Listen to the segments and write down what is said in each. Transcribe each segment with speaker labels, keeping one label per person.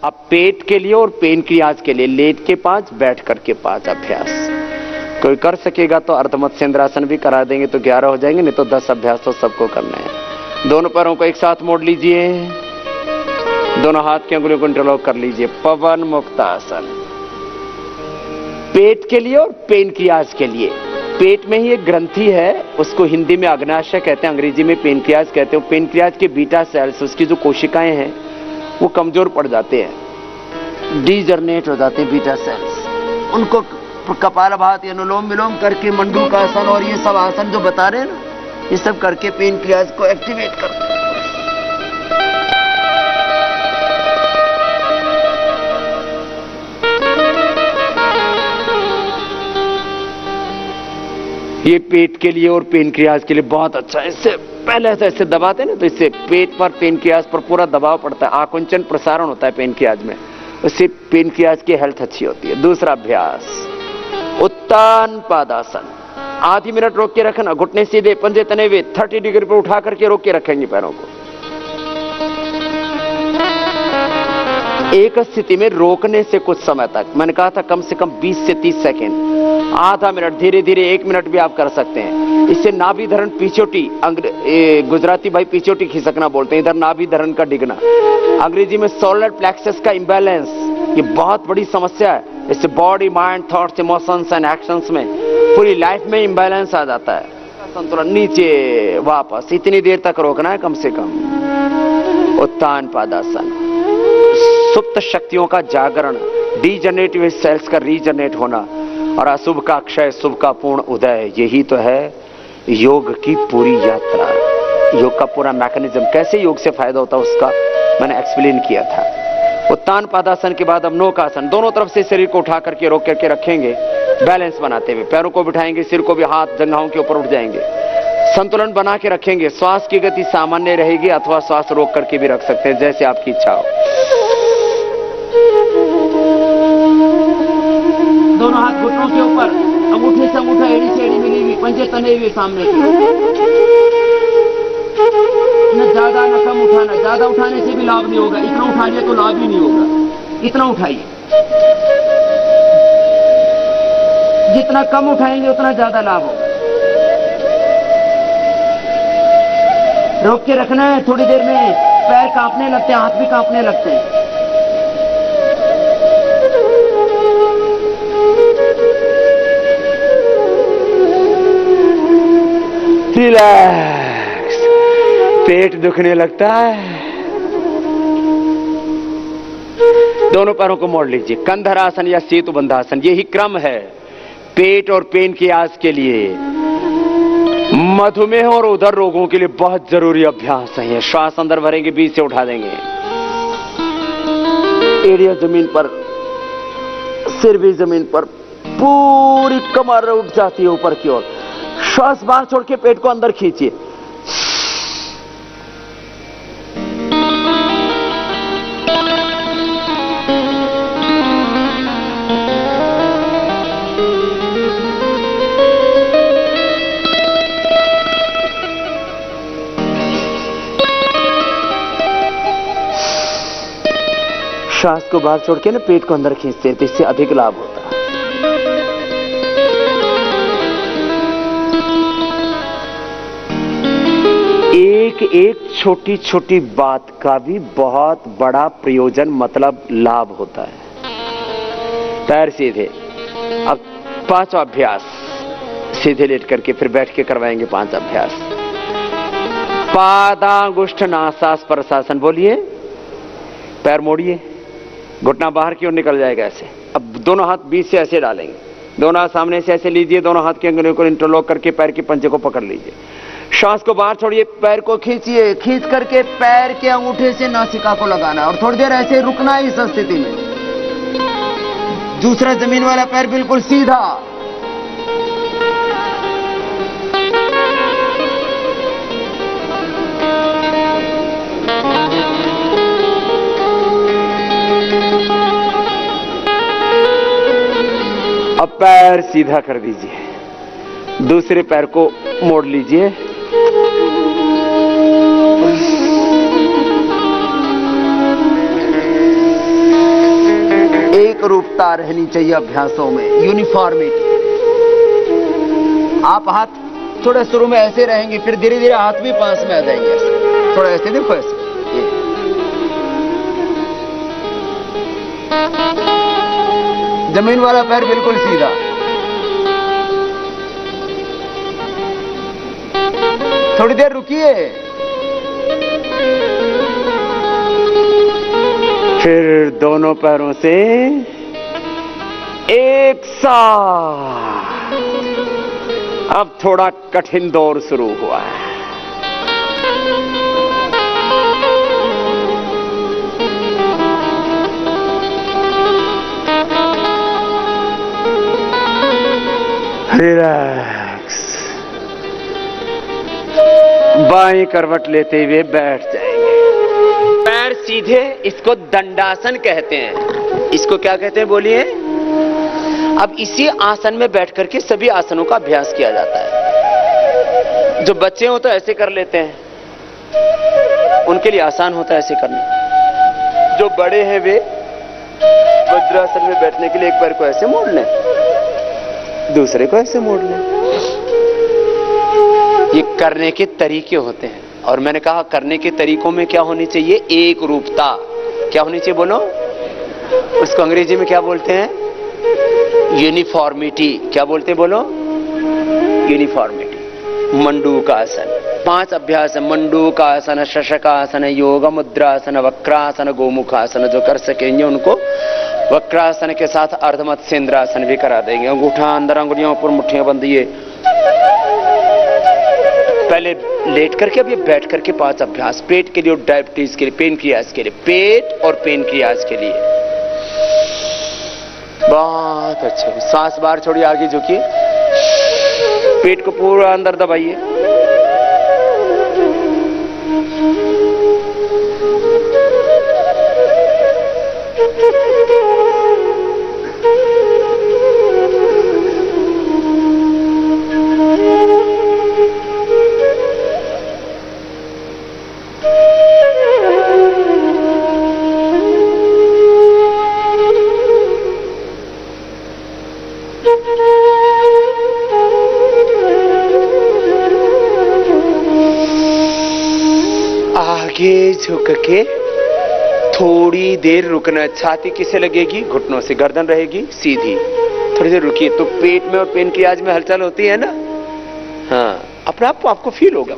Speaker 1: अब पेट के लिए और पेनक्रियाज के लिए लेट के 5, बैठ करके 5 अभ्यास। कोई कर सकेगा तो अर्धमत्स्येंद्रासन भी करा देंगे तो 11 हो जाएंगे, नहीं तो 10 अभ्यास तो सबको करने हैं। दोनों पैरों को एक साथ मोड़ लीजिए, दोनों हाथ की अंगुलियों को इंटरलॉक कर लीजिए। पवन मुक्तासन पेट के लिए और पेनक्रियाज के लिए। पेट में ही एक ग्रंथि है, उसको हिंदी में अग्नाशय कहते हैं, अंग्रेजी में पेनक्रियाज कहते हैं। पेनक्रियाज के बीटा सेल्स, उसकी जो कोशिकाएं हैं वो कमजोर पड़ जाते हैं, डीजनरेट हो जाते हैं बीटा सेल्स। उनको कपालभाति, अनुलोम विलोम करके, मंडूकासन और ये सब आसन जो बता रहे हैं ना, ये सब करके पेनक्रियाज को एक्टिवेट करते हैं। ये पेट के लिए और पेनक्रियाज के लिए बहुत अच्छा है। इससे पहले ऐसे दबाते ना तो इससे पेट पर, पेनक्रियाज पर पूरा दबाव पड़ता है, आकुंचन प्रसारण होता है पेनक्रियाज में, उससे पेनक्रियाज की हेल्थ अच्छी होती है। दूसरा अभ्यास उत्तान पादासन। आधी मिनट रोक के रखना, घुटने सीधे, पंजे तने हुए, 30 डिग्री पर उठा करके रोक के रखेंगे पैरों को। एक स्थिति में रोकने से कुछ समय तक, मैंने कहा था कम से कम 20 से 30 सेकेंड, आधा मिनट, धीरे धीरे 1 मिनट भी आप कर सकते हैं। इससे नाभि धरण पिछोटी, गुजराती भाई पिछोटी खिसकना बोलते हैं, इधर नाभि धरण का डिगना, अंग्रेजी में सोलर प्लेक्सस का इंबैलेंस, ये बहुत बड़ी समस्या है। इससे body, mind, thoughts, emotions and actions में, पूरी लाइफ में इंबैलेंस आ जाता है। संतुलन नीचे वापस, इतनी देर तक रोकना है कम से कम। उत्तान पादासन, सुप्त शक्तियों का जागरण, डीजनरेटिव सेल्स का रीजनरेट होना और अशुभ का क्षय, शुभ का पूर्ण उदय, यही तो है योग की पूरी यात्रा। योग का पूरा मैकेनिज्म, कैसे योग से फायदा होता है उसका मैंने एक्सप्लेन किया था। उत्तान पादासन के बाद अब नौकासन, दोनों तरफ से शरीर को उठा करके रोक करके रखेंगे, बैलेंस बनाते हुए पैरों को बिठाएंगे, सिर को भी हाथ जंघाओं के ऊपर उठ जाएंगे, संतुलन बना के रखेंगे। श्वास की गति सामान्य रहेगी अथवा श्वास रोक करके भी रख सकते हैं, जैसे आपकी इच्छा हो। दोनों हाथ घुटनों के ऊपर, अंगूठे से अंगूठा, एड़ी से एड़ी मिली हुई, पंजे तने हुए सामने न ज्यादा न कम उठाना। ज्यादा उठाने से भी लाभ नहीं होगा, इतना उठा लिया तो लाभ ही नहीं होगा। इतना उठाइए, जितना कम उठाएंगे उतना ज्यादा लाभ होगा। रोक के रखना है, थोड़ी देर में पैर कांपने लगते हैं, हाथ भी कांपने लगते हैं। रिलैक्स, पेट दुखने लगता है, दोनों पैरों को मोड़ लीजिए। कंधरासन या सेतुबंधासन, यही क्रम है पेट और पेनक्रियाज के लिए। मधुमेह और उदर रोगों के लिए बहुत जरूरी अभ्यास है। श्वास अंदर भरेंगे, बीच से उठा देंगे, एरिया जमीन पर, सिर भी जमीन पर, पूरी कमर उठ जाती है ऊपर की ओर। श्वास बाहर छोड़ के पेट को अंदर खींचिए। श्वास को बाहर छोड़ के ना पेट को अंदर खींचते हैं, तो इससे अधिक लाभ होता है। एक एक छोटी छोटी बात का भी बहुत बड़ा प्रयोजन, मतलब लाभ होता है। पैर सीधे। अब 5 अभ्यास सीधे लेट करके फिर बैठ के करवाएंगे 5 अभ्यास। पादांगुष्ठ नासास्पर्शासन, बोलिए। पैर मोड़िए, घुटना बाहर की ओर निकल जाएगा ऐसे। अब दोनों हाथ बीच से ऐसे डालेंगे, दोनों हाथ सामने से ऐसे लीजिए, दोनों हाथ की अंगुलियों को इंटरलॉक करके पैर के पंजे को पकड़ लीजिए। श्वास को बाहर छोड़िए, पैर को खींचिए, खींच करके पैर के अंगूठे से नासिका को लगाना और थोड़ी देर ऐसे रुकना है इस स्थिति में। दूसरा जमीन वाला पैर बिल्कुल सीधा। अब पैर सीधा कर दीजिए, दूसरे पैर को मोड़ लीजिए, एक रूपता रहनी चाहिए अभ्यासों में, यूनिफॉर्मिटी। आप हाथ थोड़ा शुरू में ऐसे रहेंगे, फिर धीरे धीरे हाथ भी पास में आ जाएंगे। थोड़ा ऐसे देखो, ऐसे जमीन वाला पैर बिल्कुल सीधा। थोड़ी देर रुकिए, फिर दोनों पैरों से एक साथ। अब थोड़ा कठिन दौर शुरू हुआ है। रिलैक्स। बाएं करवट लेते हुए बैठ जाएंगे, पैर सीधे। इसको दंडासन कहते हैं। इसको क्या कहते हैं बोलिए? अब इसी आसन में बैठ करके सभी आसनों का अभ्यास किया जाता है। जो बच्चे हो तो ऐसे कर लेते हैं, उनके लिए आसान होता है ऐसे करना। जो बड़े हैं वे वज्रासन में बैठने के लिए एक पैर को ऐसे मोड़ लें, दूसरे को ऐसे मोड़ लें। ये करने के तरीके होते हैं। और मैंने कहा करने के तरीकों में क्या होनी चाहिए? एक रूपता। क्या होनी चाहिए बोलो? उसको अंग्रेजी में क्या बोलते हैं? यूनिफॉर्मिटी। क्या बोलते हैं बोलो? यूनिफॉर्मिटी। मंडूकासन 5 अभ्यास है। मंडूकासन, शशकासन, योग मुद्रासन, वक्रासन, गोमुखासन। जो कर सकेंगे उनको वक्रासन के साथ अर्धमत्स्येंद्रासन भी करा देंगे। अंगूठा अंदर, अंगुलियों पर, मुट्ठियां बंधिए। पहले लेट करके, अब ये बैठ करके 5 अभ्यास। पेट के लिए और डायबिटीज के लिए, पेनक्रियाज के लिए। पेट और पेनक्रियाज के लिए बहुत अच्छे। सांस बाहर छोड़िए, आगे झुकिए, पेट को पूरा अंदर दबाइए। आगे झुक के थोड़ी देर रुकना। छाती किसे लगेगी? घुटनों से। गर्दन रहेगी सीधी। थोड़ी देर रुकिए तो पेट में और पेनक्रियाज में हलचल होती है ना। हाँ, अपने आप को आपको फील होगा।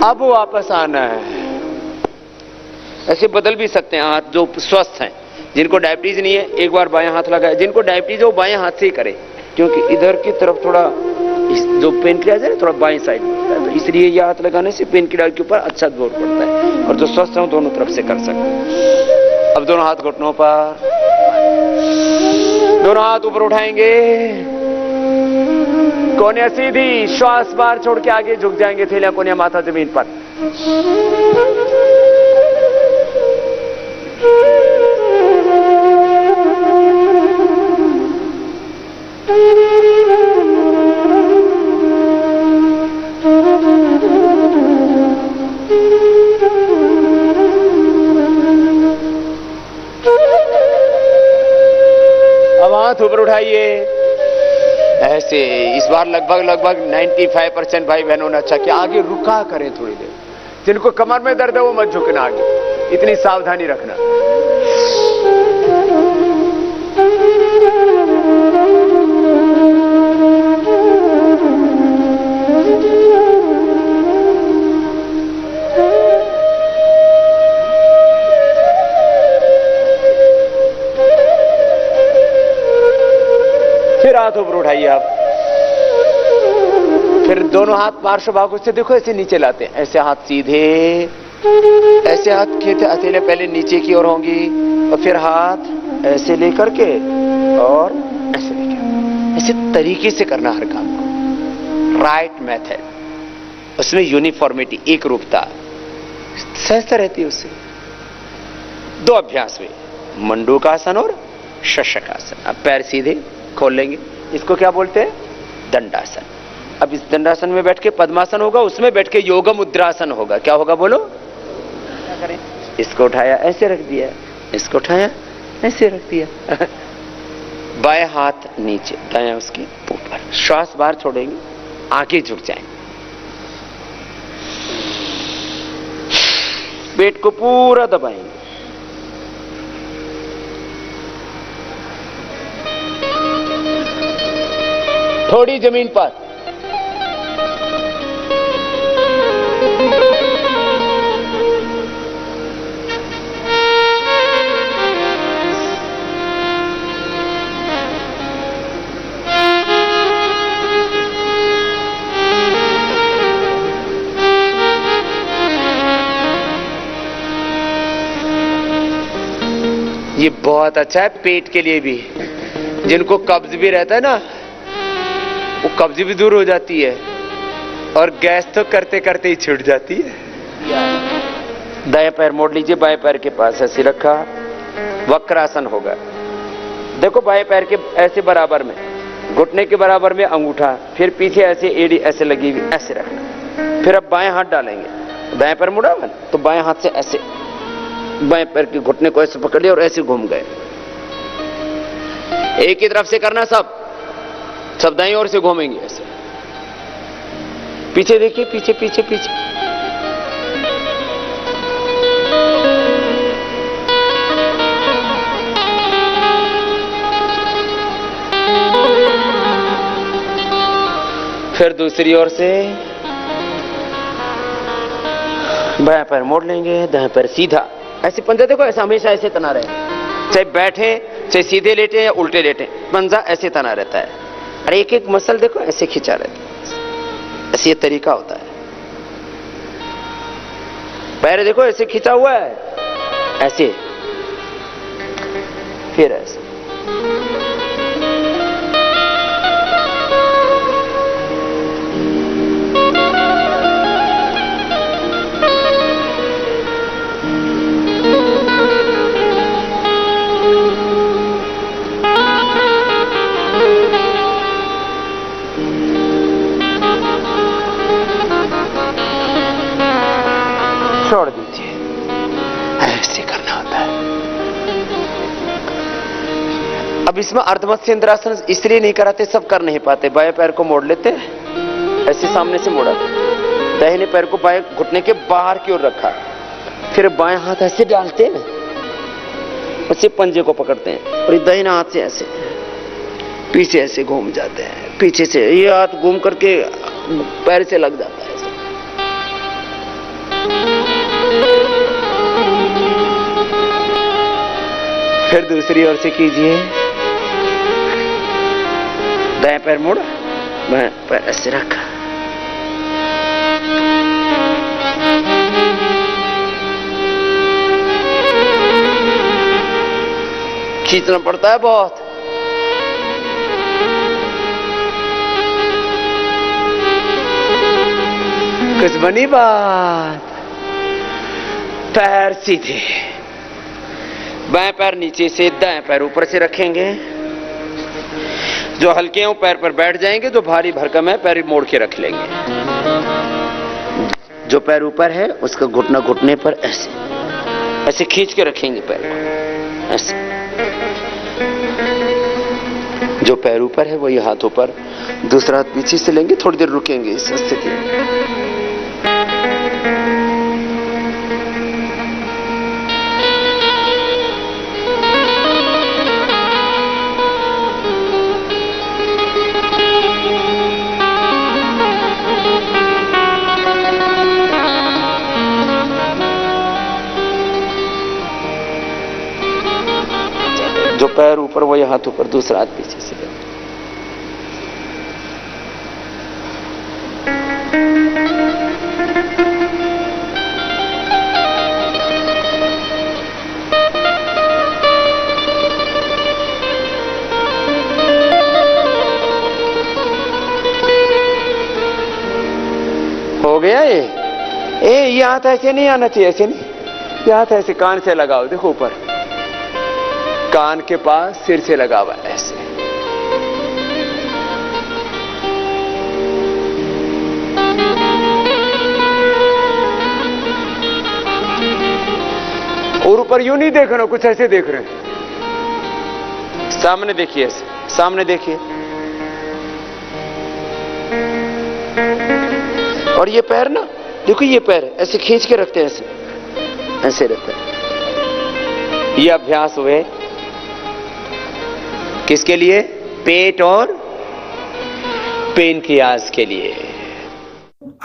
Speaker 1: अब वापस आना है। ऐसे बदल भी सकते हैं हाथ। जो स्वस्थ हैं, जिनको डायबिटीज नहीं है, एक बार बाएं हाथ लगाए। जिनको डायबिटीज है वो बाएं हाथ से ही करे, क्योंकि इधर की तरफ थोड़ा जो पेनक्रियाज है थोड़ा बाएं साइड में होता है, तो इसलिए यह हाथ लगाने से पेनक्रियाज के ऊपर अच्छा जोर पड़ता है। और जो स्वस्थ है दोनों तरफ से कर सकते हैं। अब दोनों हाथ घुटनों पर, दोनों हाथ ऊपर उठाएंगे, कोनिया सीधी। श्वास बाहर छोड़ के आगे झुक जाएंगे, थैलियां कोनिया माथा जमीन पर। अब हाथ ऊपर उठाइए ऐसे। इस बार लगभग 95% भाई बहनों ने अच्छा किया। आगे रुका करें थोड़ी देर। जिनको कमर में दर्द है वो मत झुकना आगे, इतनी सावधानी रखना। फिर हाथ ऊपर उठाइए आप। फिर दोनों हाथ पार्श्व भागों से देखो ऐसे नीचे लाते हैं। ऐसे हाथ सीधे, ऐसे हाथ खेते हथेलियां पहले नीचे की ओर होंगी और फिर हाथ ऐसे लेकर के और ऐसे लेकर इसी तरीके से करना हर काम को, राइट मेथड, उसमें यूनिफॉर्मिटी, एक रूपता, सहजता रहती है उससे। 2 अभ्यास हुए, मंडूकासन और शशकासन। अब पैर सीधे खोल लेंगे, इसको क्या बोलते हैं? दंडासन। अब इस दंडासन में बैठ के पद्मासन होगा, उसमें बैठ के योग मुद्रासन होगा। क्या होगा बोलो? क्या करें? इसको उठाया ऐसे रख दिया, इसको उठाया ऐसे रख दिया, बाएं हाथ नीचे, दायां उसके ऊपर, श्वास बाहर छोड़ेंगे, आंखें झुक जाएंगी, पेट को पूरा दबाएंगे, थोड़ी जमीन पर, ये बहुत अच्छा है पेट के लिए भी। जिनको कब्ज भी रहता है ना, वो कब्ज भी दूर हो जाती है, और गैस तो करते करते ही छूट जाती है। दाएं पैर मोड़ लीजिए, बाएं पैर के पास ऐसे रखा, वक्रासन होगा। देखो बाएं पैर के ऐसे बराबर में, घुटने के बराबर में अंगूठा, फिर पीछे ऐसे एड़ी ऐसे लगी हुई, ऐसे रखना। फिर अब बाएं हाथ डालेंगे, दाएं पैर मुड़ा हुआ तो बाएं हाथ से ऐसे बाएं पैर के घुटने को ऐसे पकड़ लिया और ऐसे घूम गए। एक ही तरफ से करना, सब दाईं ओर से घूमेंगे ऐसे। पीछे देखिए, पीछे पीछे पीछे, फिर दूसरी ओर से बाएं पैर मोड़ लेंगे, दाएं पैर सीधा, ऐसे पंजा देखो ऐसा हमेशा ऐसे तना रहे, चाहे बैठे चाहे सीधे लेटे या उल्टे लेटे, पंजा ऐसे तना रहता है। और एक एक मसल देखो ऐसे खिंचा रहता है, ऐसे ये तरीका होता है। पैर देखो ऐसे खिंचा हुआ है, ऐसे, फिर ऐसे, छोड़ दीजिए, ऐसे करना होता है। अब इसमें अर्धमत्स्येंद्रासन इसलिए नहीं कराते, सब कर नहीं पाते। बाएं पैर को मोड़ लेते, ऐसे सामने से मोड़ा, दाहिने पैर को बाएं घुटने के बाहर की ओर रखा, फिर बाएं हाथ ऐसे डालते हैं, ऐसे पंजे को पकड़ते हैं, और दाहिना हाथ से ऐसे पीछे ऐसे घूम जाते हैं, पीछे से ये हाथ घूम करके पैर से लग जाता है। फिर दूसरी ओर से कीजिए, दाएं पैर मोड़ा, बाएं पैर ऐसे रखा, खींचना पड़ता है बहुत। कुछ बनी बात। पैर सीधे, बाएं पैर नीचे से, दाएं पैर ऊपर से रखेंगे। जो हल्के हैं वो पैर पर बैठ जाएंगे, जो भारी भरकम है पैर मोड़ के रख लेंगे। जो पैर ऊपर है उसका घुटना घुटने पर ऐसे ऐसे खींच के रखेंगे पैर को, ऐसे। जो पैर ऊपर है वही हाथ ऊपर, दूसरा हाथ पीछे से लेंगे, थोड़ी देर रुकेंगे इस स्थिति में। जो पैर ऊपर वही हाथ ऊपर, दूसरा हाथ पीछे से लेंगे। गया ये हाथ ऐसे नहीं आना चाहिए, ऐसे नहीं, ये हाथ ऐसे कान से लगाओ, देखो ऊपर कान के पास सिर से लगा हुआ ऐसे। और ऊपर यूं नहीं देख रहे, कुछ ऐसे देख रहे हैं, सामने देखिए, ऐसे सामने देखिए। और ये पैर ना देखो, ये पैर ऐसे खींच के रखते हैं, ऐसे ऐसे रहते हैं। ये अभ्यास हुए किसके लिए? पेट और पेनक्रियाज के लिए।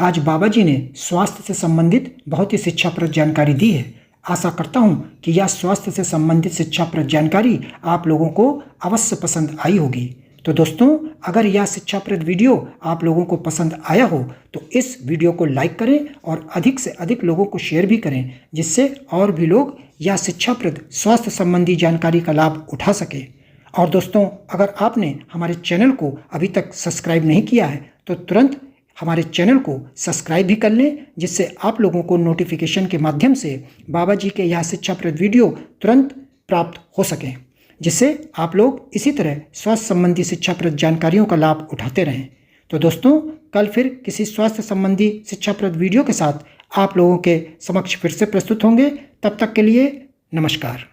Speaker 2: आज बाबा जी ने स्वास्थ्य से संबंधित बहुत ही शिक्षाप्रद जानकारी दी है। आशा करता हूं कि यह स्वास्थ्य से संबंधित शिक्षाप्रद जानकारी आप लोगों को अवश्य पसंद आई होगी। तो दोस्तों, अगर यह शिक्षाप्रद वीडियो आप लोगों को पसंद आया हो तो इस वीडियो को लाइक करें और अधिक से अधिक लोगों को शेयर भी करें, जिससे और भी लोग यह शिक्षाप्रद स्वास्थ्य संबंधी जानकारी का लाभ उठा सके। और दोस्तों, अगर आपने हमारे चैनल को अभी तक सब्सक्राइब नहीं किया है तो तुरंत हमारे चैनल को सब्सक्राइब भी कर लें, जिससे आप लोगों को नोटिफिकेशन के माध्यम से बाबा जी के यह शिक्षाप्रद वीडियो तुरंत प्राप्त हो सकें, जिससे आप लोग इसी तरह स्वास्थ्य संबंधी शिक्षाप्रद जानकारियों का लाभ उठाते रहें। तो दोस्तों, कल फिर किसी स्वास्थ्य संबंधी शिक्षाप्रद वीडियो के साथ आप लोगों के समक्ष फिर से प्रस्तुत होंगे। तब तक के लिए नमस्कार।